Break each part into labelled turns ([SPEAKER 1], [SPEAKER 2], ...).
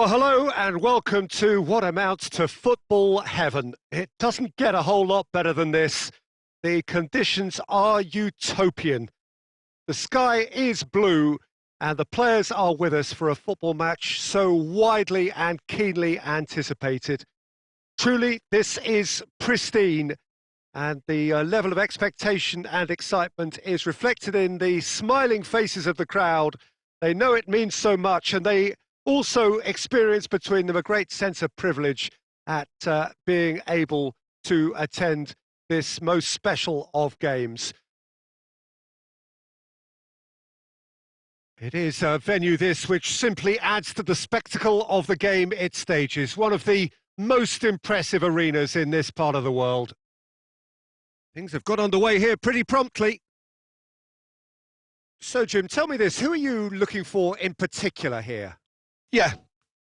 [SPEAKER 1] Well, hello and welcome to what amounts to football heaven. It doesn't get a whole lot better than this. The conditions are utopian. The sky is blue and the players are with us for a football match so widely and keenly anticipated. Truly, this is pristine, and the level of expectation and excitement is reflected in the smiling faces of the crowd. They know it means so much, and they also experience between them a great sense of privilege at being able to attend this most special of games. It is a venue this which simply adds to the spectacle of the game it stages, one of the most impressive arenas in this part of the world. Things have got underway here pretty promptly. So, Jim, tell me this, who are you looking for in particular here?
[SPEAKER 2] Yeah,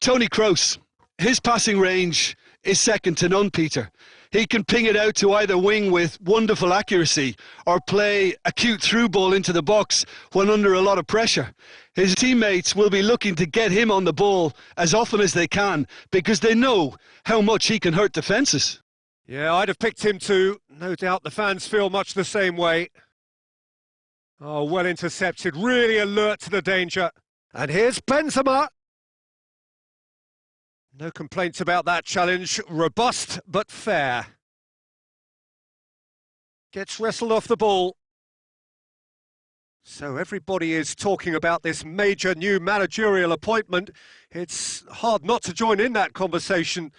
[SPEAKER 2] Toni Kroos. His passing range is second to none, Peter. He can ping it out to either wing with wonderful accuracy or play a cute through ball into the box when under a lot of pressure. His teammates will be looking to get him on the ball as often as they can because they know how much he can hurt defences.
[SPEAKER 1] Yeah, I'd have picked him too. No doubt the fans feel much the same way. Oh, well intercepted, really alert to the danger. And here's Benzema. No complaints about that challenge. Robust, but fair. Gets wrestled off the ball. So everybody is talking about this major new managerial appointment. It's hard not to join in that conversation.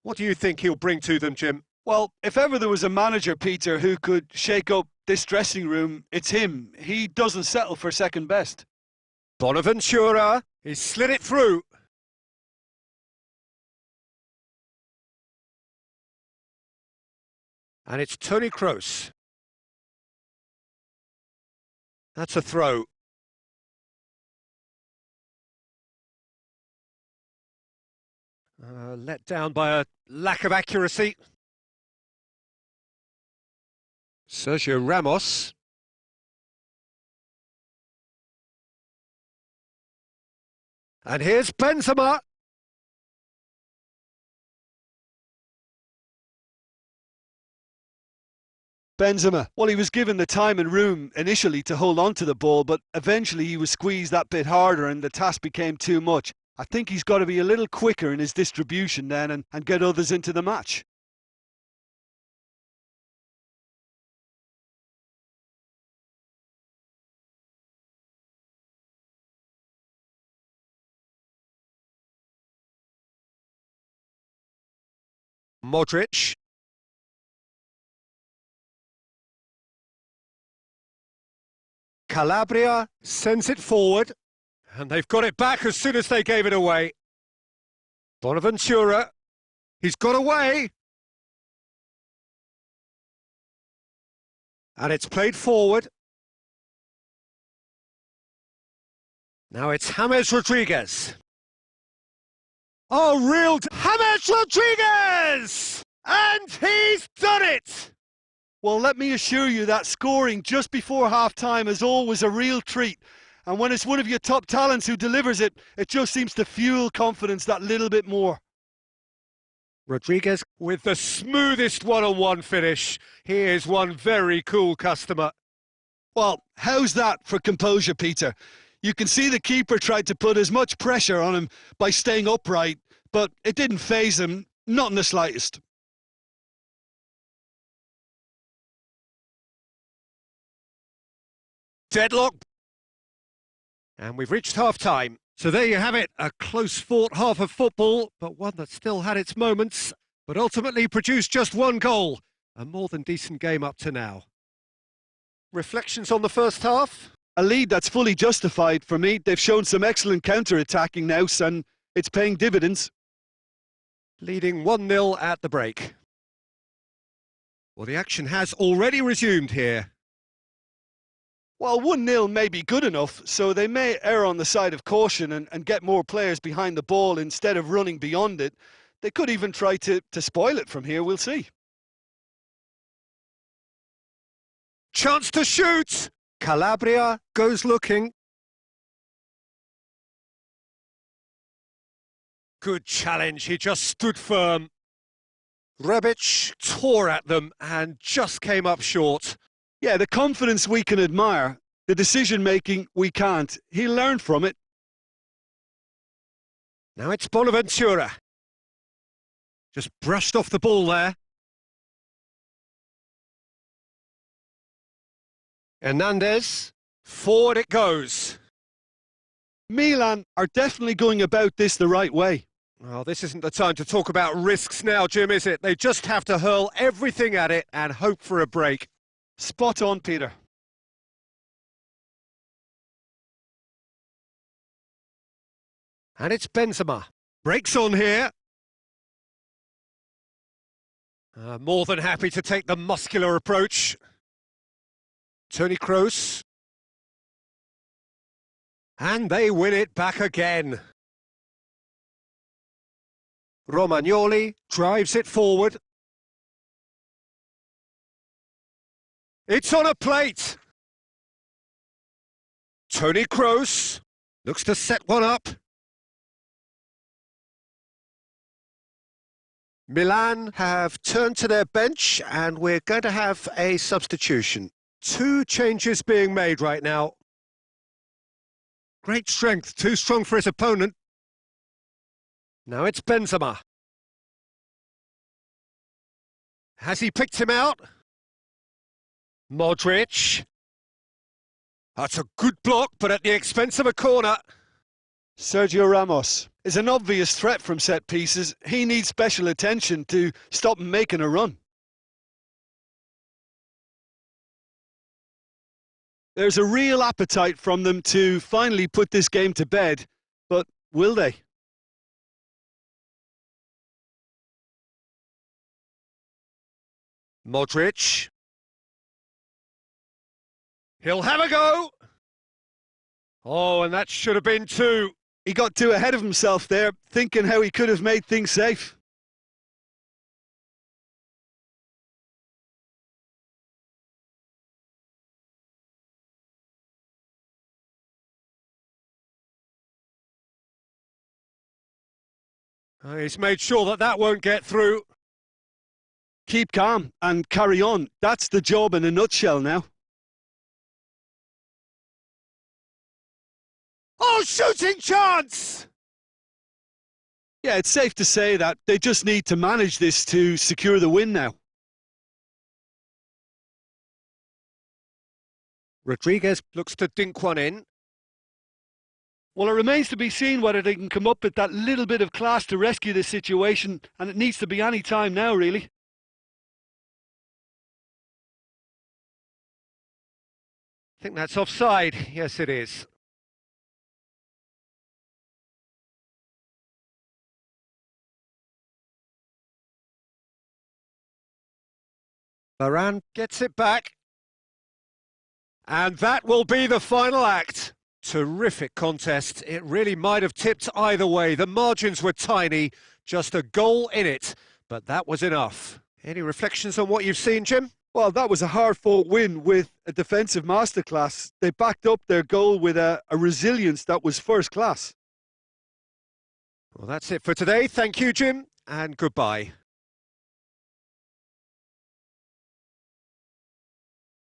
[SPEAKER 1] What do you think he'll bring to them, Jim?
[SPEAKER 2] Well, if ever there was a manager, Peter, who could shake up this dressing room, it's him. He doesn't settle for second best.
[SPEAKER 1] Bonaventura, he slid it through. And it's Toni Kroos. That's a throw. Let down by a lack of accuracy. Sergio Ramos. And here's Benzema.
[SPEAKER 2] Benzema, well, he was given the time and room initially to hold on to the ball, but eventually he was squeezed that bit harder and the task became too much. I think he's got to be a little quicker in his distribution then and get others into the match.
[SPEAKER 1] Modric. Calabria sends it forward, and they've got it back as soon as they gave it away. Bonaventura, he's got away. And it's played forward. Now it's James Rodriguez. Oh, real James Rodriguez! And he's done it!
[SPEAKER 2] Well, let me assure you that scoring just before half-time is always a real treat. And when it's one of your top talents who delivers it, it just seems to fuel confidence that little bit more.
[SPEAKER 1] Rodriguez with the smoothest one-on-one finish. He is one very cool customer.
[SPEAKER 2] Well, how's that for composure, Peter? You can see the keeper tried to put as much pressure on him by staying upright, but it didn't faze him, not in the slightest.
[SPEAKER 1] Deadlock. And we've reached half-time. So there you have it, a close-fought half of football, but one that still had its moments, but ultimately produced just one goal. A more than decent game up to now. Reflections on the first half?
[SPEAKER 2] A lead that's fully justified for me. They've shown some excellent counter-attacking now, and it's paying dividends.
[SPEAKER 1] Leading 1-0 at the break. Well, the action has already resumed here.
[SPEAKER 2] Well, 1-0 may be good enough, so they may err on the side of caution and get more players behind the ball instead of running beyond it. They could even try to spoil it from here, we'll see.
[SPEAKER 1] Chance to shoot! Calabria goes looking. Good challenge, he just stood firm. Graphich tore at them and just came up short.
[SPEAKER 2] Yeah, the confidence we can admire, the decision-making we can't. He learned from it.
[SPEAKER 1] Now it's Bonaventura. Just brushed off the ball there. Hernandez, forward it goes.
[SPEAKER 2] Milan are definitely going about this the right way.
[SPEAKER 1] Well, this isn't the time to talk about risks now, Jim, is it? They just have to hurl everything at it and hope for a break.
[SPEAKER 2] Spot on, Peter.
[SPEAKER 1] And it's Benzema. Breaks on here. More than happy to take the muscular approach. Toni Kroos. And they win it back again. Romagnoli drives it forward. It's on a plate. Toni Kroos looks to set one up. Milan have turned to their bench and we're going to have a substitution. 2 changes being made right now. Great strength, too strong for his opponent. Now it's Benzema. Has he picked him out? Madrid. That's a good block, but at the expense of a corner.
[SPEAKER 2] Sergio Ramos is an obvious threat from set pieces. He needs special attention to stop him making a run. There's a real appetite from them to finally put this game to bed, but will they?
[SPEAKER 1] Modric. He'll have a go. Oh, and that should have been 2.
[SPEAKER 2] He got too ahead of himself there, thinking how he could have made things safe.
[SPEAKER 1] He's made sure that that won't get through.
[SPEAKER 2] Keep calm and carry on. That's the job in a nutshell now.
[SPEAKER 1] Oh, shooting chance!
[SPEAKER 2] Yeah, it's safe to say that they just need to manage this to secure the win now.
[SPEAKER 1] Rodriguez looks to dink one in.
[SPEAKER 2] Well, it remains to be seen whether they can come up with that little bit of class to rescue this situation, and it needs to be any time now, really.
[SPEAKER 1] I think that's offside. Yes, it is. Varane gets it back. And that will be the final act. Terrific contest. It really might have tipped either way. The margins were tiny, just a goal in it, but that was enough. Any reflections on what you've seen, Jim?
[SPEAKER 2] Well, that was a hard-fought win with a defensive masterclass. They backed up their goal with a resilience that was first class.
[SPEAKER 1] Well, that's it for today. Thank you, Jim, and goodbye.